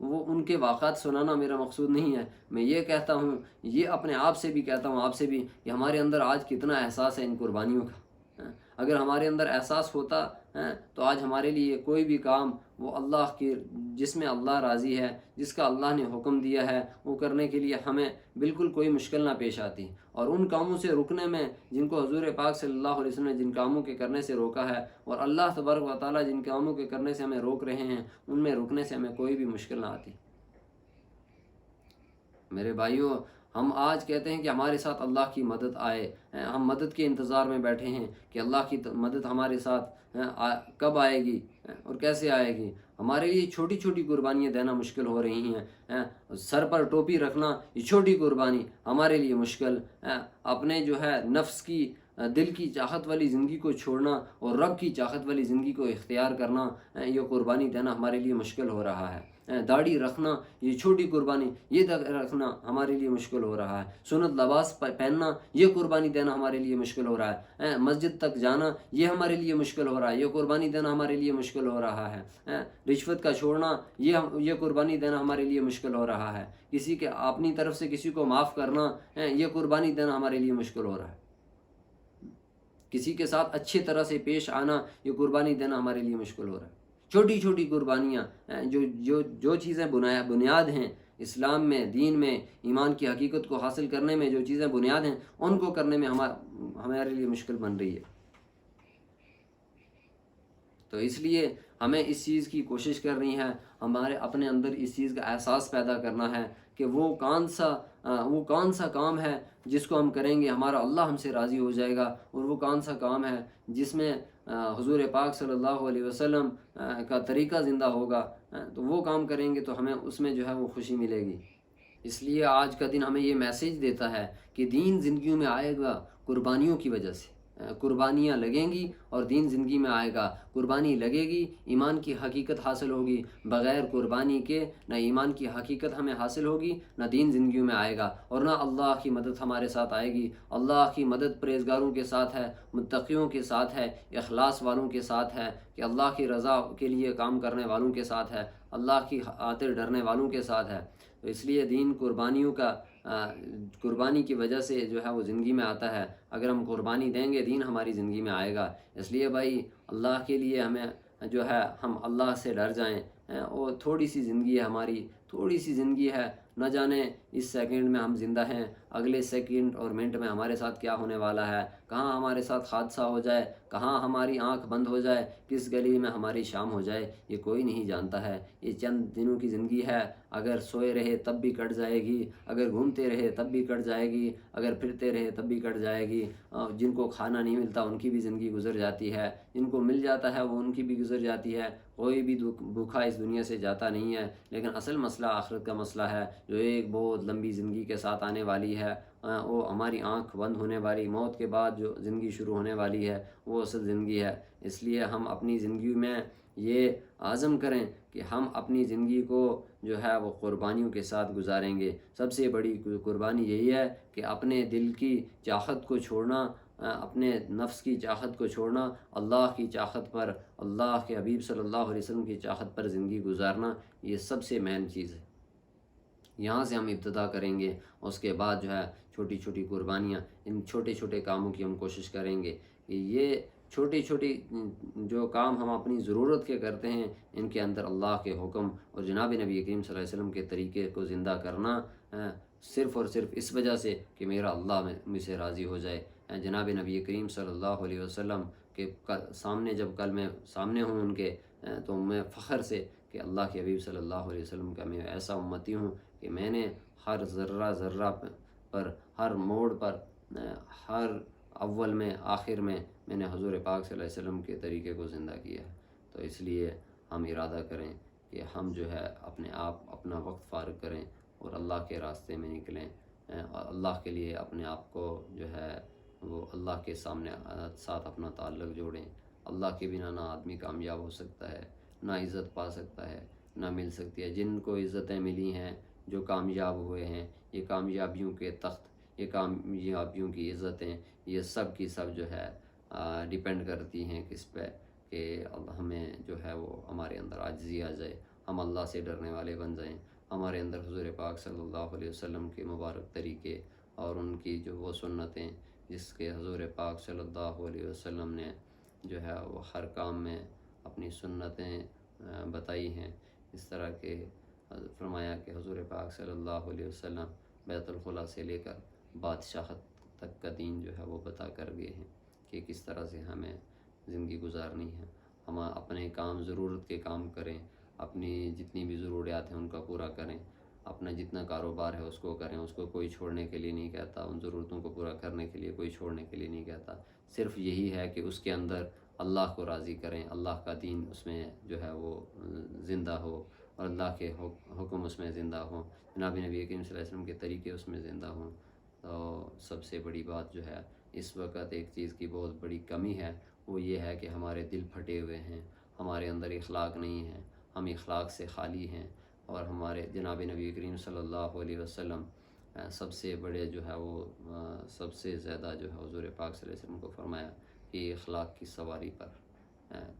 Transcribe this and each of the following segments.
وہ ان کے واقعات سنانا میرا مقصود نہیں ہے. میں یہ کہتا ہوں، یہ اپنے آپ سے بھی کہتا ہوں، آپ سے بھی، کہ ہمارے اندر آج کتنا احساس ہے ان قربانیوں کا. اگر ہمارے اندر احساس ہوتا تو آج ہمارے لیے کوئی بھی کام وہ اللہ کی، جس میں اللہ راضی ہے، جس کا اللہ نے حکم دیا ہے، وہ کرنے کے لیے ہمیں بالکل کوئی مشکل نہ پیش آتی. اور ان کاموں سے رکنے میں جن کو حضور پاک صلی اللہ علیہ وسلم نے جن کاموں کے کرنے سے روکا ہے، اور اللہ تبارک و تعالیٰ جن کاموں کے کرنے سے ہمیں روک رہے ہیں، ان میں رکنے سے ہمیں کوئی بھی مشکل نہ آتی. میرے بھائیوں، ہم آج کہتے ہیں کہ ہمارے ساتھ اللہ کی مدد آئے. ہم مدد کے انتظار میں بیٹھے ہیں کہ اللہ کی مدد ہمارے ساتھ کب آئے گی اور کیسے آئے گی. ہمارے لیے چھوٹی چھوٹی قربانیاں دینا مشکل ہو رہی ہیں. سر پر ٹوپی رکھنا یہ چھوٹی قربانی ہمارے لیے مشکل. اپنے جو ہے نفس کی، دل کی چاہت والی زندگی کو چھوڑنا اور رب کی چاہت والی زندگی کو اختیار کرنا، یہ قربانی دینا ہمارے لیے مشکل ہو رہا ہے. داڑھی رکھنا یہ چھوٹی قربانی، یہ رکھنا ہمارے لیے مشکل ہو رہا ہے. سنت لباس پہننا یہ قربانی دینا ہمارے لیے مشکل ہو رہا ہے. مسجد تک جانا یہ ہمارے لیے مشکل ہو رہا ہے، یہ قربانی دینا ہمارے لیے مشکل ہو رہا ہے. رشوت کا چھوڑنا یہ قربانی دینا ہمارے لیے مشکل ہو رہا ہے. کسی کے اپنی طرف سے کسی کو معاف کرنا، یہ قربانی دینا ہمارے لیے مشکل ہو رہا ہے. کسی کے ساتھ اچھی طرح سے پیش آنا یہ قربانی دینا ہمارے لیے مشکل ہو رہا ہے. چھوٹی چھوٹی قربانیاں جو چیزیں بنیاد ہیں اسلام میں، دین میں، ایمان کی حقیقت کو حاصل کرنے میں جو چیزیں بنیاد ہیں، ان کو کرنے میں ہمارے لیے مشکل بن رہی ہے. تو اس لیے ہمیں اس چیز کی کوشش کرنی ہے، ہمارے اپنے اندر اس چیز کا احساس پیدا کرنا ہے کہ وہ کون سا کام ہے جس کو ہم کریں گے ہمارا اللہ ہم سے راضی ہو جائے گا، اور وہ کون سا کام ہے جس میں حضور پاک صلی اللہ علیہ وسلم کا طریقہ زندہ ہوگا. تو وہ کام کریں گے تو ہمیں اس میں جو ہے وہ خوشی ملے گی. اس لیے آج کا دن ہمیں یہ میسیج دیتا ہے کہ دین زندگیوں میں آئے گا قربانیوں کی وجہ سے. قربانیاں لگیں گی اور دین زندگی میں آئے گا. قربانی لگے گی، ایمان کی حقیقت حاصل ہوگی. بغیر قربانی کے نہ ایمان کی حقیقت ہمیں حاصل ہوگی، نہ دین زندگیوں میں آئے گا، اور نہ اللہ کی مدد ہمارے ساتھ آئے گی. اللہ کی مدد پرہیزگاروں کے ساتھ ہے، متقیوں کے ساتھ ہے، اخلاص والوں کے ساتھ ہے، کہ اللہ کی رضا کے لیے کام کرنے والوں کے ساتھ ہے، اللہ کی خاطر ڈرنے والوں کے ساتھ ہے. تو اس لیے دین قربانی کی وجہ سے جو ہے وہ زندگی میں آتا ہے. اگر ہم قربانی دیں گے دین ہماری زندگی میں آئے گا. اس لیے بھائی اللہ کے لیے ہمیں جو ہے ہم اللہ سے ڈر جائیں. اور تھوڑی سی زندگی ہے ہماری، تھوڑی سی زندگی ہے، نہ جانے اس سیکنڈ میں ہم زندہ ہیں، اگلے سیکنڈ اور منٹ میں ہمارے ساتھ کیا ہونے والا ہے، کہاں ہمارے ساتھ حادثہ ہو جائے، کہاں ہماری آنکھ بند ہو جائے، کس گلی میں ہماری شام ہو جائے، یہ کوئی نہیں جانتا ہے. یہ چند دنوں کی زندگی ہے. اگر سوئے رہے تب بھی کٹ جائے گی، اگر گھومتے رہے تب بھی کٹ جائے گی، اگر پھرتے رہے تب بھی کٹ جائے گی. جن کو کھانا نہیں ملتا ان کی بھی زندگی گزر جاتی ہے، جن کو مل جاتا ہے وہ ان کی بھی گزر جاتی ہے. کوئی بھی بھوکا اس دنیا سے جاتا نہیں ہے. لیکن اصل مسئلہ آخرت کا مسئلہ ہے، جو ایک بہت لمبی زندگی کے ساتھ آنے والی ہے. وہ ہماری آنکھ بند ہونے والی، موت کے بعد جو زندگی شروع ہونے والی ہے وہ اصل زندگی ہے. اس لیے ہم اپنی زندگی میں یہ عزم کریں کہ ہم اپنی زندگی کو جو ہے وہ قربانیوں کے ساتھ گزاریں گے. سب سے بڑی قربانی یہی ہے کہ اپنے دل کی چاہت کو چھوڑنا، اپنے نفس کی چاہت کو چھوڑنا، اللہ کی چاہت پر، اللہ کے حبیب صلی اللہ علیہ وسلم کی چاہت پر زندگی گزارنا. یہ سب سے مین چیز ہے. یہاں سے ہم ابتدا کریں گے. اس کے بعد جو ہے چھوٹی چھوٹی قربانیاں، ان چھوٹے چھوٹے کاموں کی ہم کوشش کریں گے کہ یہ چھوٹی چھوٹی جو کام ہم اپنی ضرورت کے کرتے ہیں، ان کے اندر اللہ کے حکم اور جناب نبی کریم صلی اللہ علیہ وسلم کے طریقے کو زندہ کرنا، صرف اور صرف اس وجہ سے کہ میرا اللہ مجھ سے راضی ہو جائے. جناب نبی کریم صلی اللہ علیہ وسلم کے سامنے جب کل میں سامنے ہوں ان کے، تو میں فخر سے کہ اللہ کے حبیب صلی اللہ علیہ وسلم کا میں ایسا امتی ہوں کہ میں نے ہر ذرہ پر، ہر موڑ پر، ہر اول میں آخر میں نے حضور پاک صلی اللہ علیہ وسلم کے طریقے کو زندہ کیا ہے. تو اس لیے ہم ارادہ کریں کہ ہم جو ہے اپنا وقت فارغ کریں اور اللہ کے راستے میں نکلیں، اور اللہ کے لیے اپنے آپ کو جو ہے وہ اللہ کے ساتھ اپنا تعلق جوڑیں. اللہ کے بنا نہ آدمی کامیاب ہو سکتا ہے، نہ عزت پا سکتا ہے، نہ مل سکتی ہے. جن کو عزتیں ملی ہیں، جو کامیاب ہوئے ہیں، یہ کامیابیوں کے تخت، یہ کامیابیوں کی عزتیں، یہ سب کی سب جو ہے ڈیپینڈ کرتی ہیں کس پہ، کہ ہمیں جو ہے وہ ہمارے اندر عاجزی آ جائے، ہم اللہ سے ڈرنے والے بن جائیں، ہمارے اندر حضور پاک صلی اللہ علیہ وسلم کے مبارک طریقے اور ان کی جو وہ سنتیں جس کے حضور پاک صلی اللہ علیہ وسلم نے جو ہے وہ ہر کام میں اپنی سنتیں بتائی ہیں، اس طرح کہ فرمایا کہ حضور پاک صلی اللہ علیہ وسلم بیت الخلا سے لے کر بادشاہت تک کا دین جو ہے وہ بتا کر گئے ہیں کہ کس طرح سے ہمیں زندگی گزارنی ہے۔ ہم اپنے کام ضرورت کے کام کریں، اپنی جتنی بھی ضروریات ہیں ان کا پورا کریں، اپنا جتنا کاروبار ہے اس کو کریں، اس کو کوئی چھوڑنے کے لیے نہیں کہتا، ان ضرورتوں کو پورا کرنے کے لیے کوئی چھوڑنے کے لیے نہیں کہتا، صرف یہی ہے کہ اس کے اندر اللہ کو راضی کریں، اللہ کا دین اس میں جو ہے وہ زندہ ہو اور اللہ کے حکم اس میں زندہ ہوں، جناب نبی کریم صلی اللہ علیہ وسلم کے طریقے اس میں زندہ ہوں۔ تو سب سے بڑی بات جو ہے اس وقت ایک چیز کی بہت بڑی کمی ہے، وہ یہ ہے کہ ہمارے دل پھٹے ہوئے ہیں، ہمارے اندر اخلاق نہیں ہے، ہم اخلاق سے خالی ہیں، اور ہمارے جناب نبی کریم صلی اللہ علیہ وسلم سب سے بڑے جو ہے وہ سب سے زیادہ جو ہے حضور پاک صلی اللہ علیہ وسلم کو فرمایا کہ اخلاق کی سواری پر،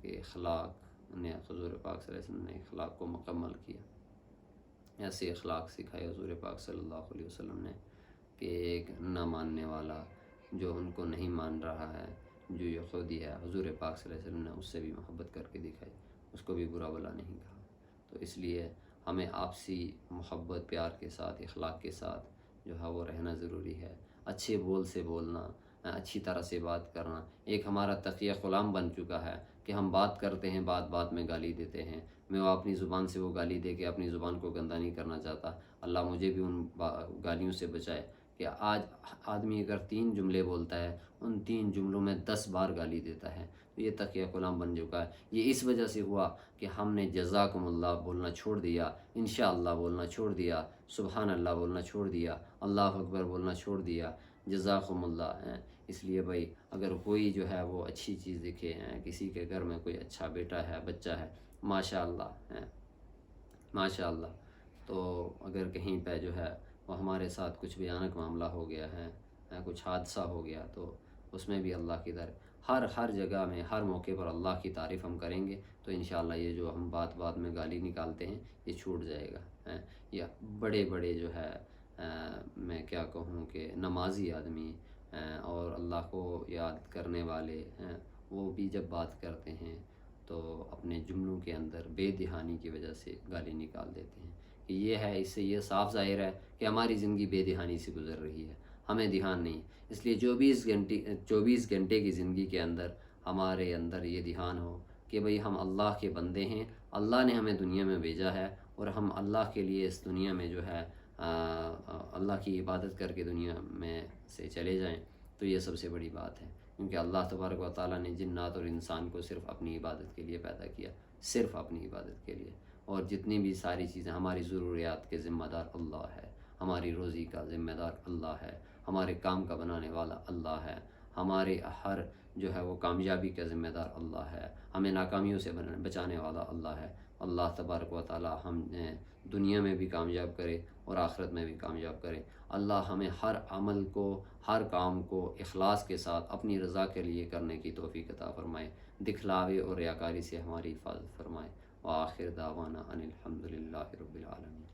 کہ اخلاق نے حضور پاک صلی اللہ علیہ وسلم نے اخلاق کو مکمل کیا، ایسے اخلاق سکھائے حضور پاک صلی اللہ علیہ وسلم نے کہ ایک نہ ماننے والا جو ان کو نہیں مان رہا ہے، جو یہودی ہے، حضور پاک صلی اللہ علیہ وسلم نے اس سے بھی محبت کر کے دکھائی، اس کو بھی برا بلا نہیں کہا۔ تو اس لیے ہمیں آپسی محبت پیار کے ساتھ اخلاق کے ساتھ جو ہے وہ رہنا ضروری ہے، اچھے بول سے بولنا، اچھی طرح سے بات کرنا۔ ایک ہمارا تقیہ غلام بن چکا ہے کہ ہم بات کرتے ہیں، بات بات میں گالی دیتے ہیں، میں وہ اپنی زبان سے وہ گالی دے کے اپنی زبان کو گندا نہیں کرنا چاہتا، اللہ مجھے بھی ان گالیوں سے بچائے کہ آج آدمی اگر 3 جملے بولتا ہے، ان 3 جملوں میں 10 بار گالی دیتا ہے، تو یہ تقیہ غلام بن چکا ہے۔ یہ اس وجہ سے ہوا کہ ہم نے جزاکم اللہ بولنا چھوڑ دیا، انشاءاللہ بولنا چھوڑ دیا، سبحان اللہ بولنا چھوڑ دیا، اللہ اکبر بولنا چھوڑ دیا، جزاکم اللہ۔ اس لیے بھائی اگر کوئی جو ہے وہ اچھی چیز دکھے، کسی کے گھر میں کوئی اچھا بیٹا ہے، بچہ ہے، ماشاء اللہ ماشاء اللہ، تو اگر کہیں پہ جو ہے وہ ہمارے ساتھ کچھ بھیانک معاملہ ہو گیا ہے، کچھ حادثہ ہو گیا، تو اس میں بھی اللہ کی در ہر جگہ میں ہر موقع پر اللہ کی تعریف ہم کریں گے تو انشاءاللہ یہ جو ہم بات بات میں گالی نکالتے ہیں یہ چھوٹ جائے گا۔ یا بڑے بڑے جو ہے میں کیا کہوں کہ نمازی آدمی اور اللہ کو یاد کرنے والے وہ بھی جب بات کرتے ہیں تو اپنے جملوں کے اندر بے دہانی کی وجہ سے گالی نکال دیتے ہیں۔ کہ یہ ہے، اس سے یہ صاف ظاہر ہے کہ ہماری زندگی بے دہانی سے گزر رہی ہے، ہمیں دھیان نہیں۔ اس لیے 24 گھنٹے کی زندگی کے اندر ہمارے اندر یہ دھیان ہو کہ بھئی ہم اللہ کے بندے ہیں، اللہ نے ہمیں دنیا میں بھیجا ہے اور ہم اللہ کے لیے اس دنیا میں جو ہے اللہ کی عبادت کر کے دنیا میں سے چلے جائیں، تو یہ سب سے بڑی بات ہے۔ کیونکہ اللہ تبارک و تعالیٰ نے جنات اور انسان کو صرف اپنی عبادت کے لیے پیدا کیا، صرف اپنی عبادت کے لیے، اور جتنی بھی ساری چیزیں ہماری ضروریات کے ذمہ دار اللہ ہے، ہماری روزی کا ذمہ دار اللہ ہے، ہمارے کام کا بنانے والا اللہ ہے، ہمارے ہر جو ہے وہ کامیابی کا ذمہ دار اللہ ہے، ہمیں ناکامیوں سے بچانے والا اللہ ہے۔ اللہ تبارک و تعالیٰ ہم دنیا میں بھی کامیاب کرے اور آخرت میں بھی کامیاب کرے۔ اللہ ہمیں ہر عمل کو، ہر کام کو اخلاص کے ساتھ اپنی رضا کے لیے کرنے کی توفیق عطا فرمائے، دکھلاوے اور ریاکاری سے ہماری حفاظت فرمائے۔ وآخر دعوانا ان الحمد للہ رب العالمین۔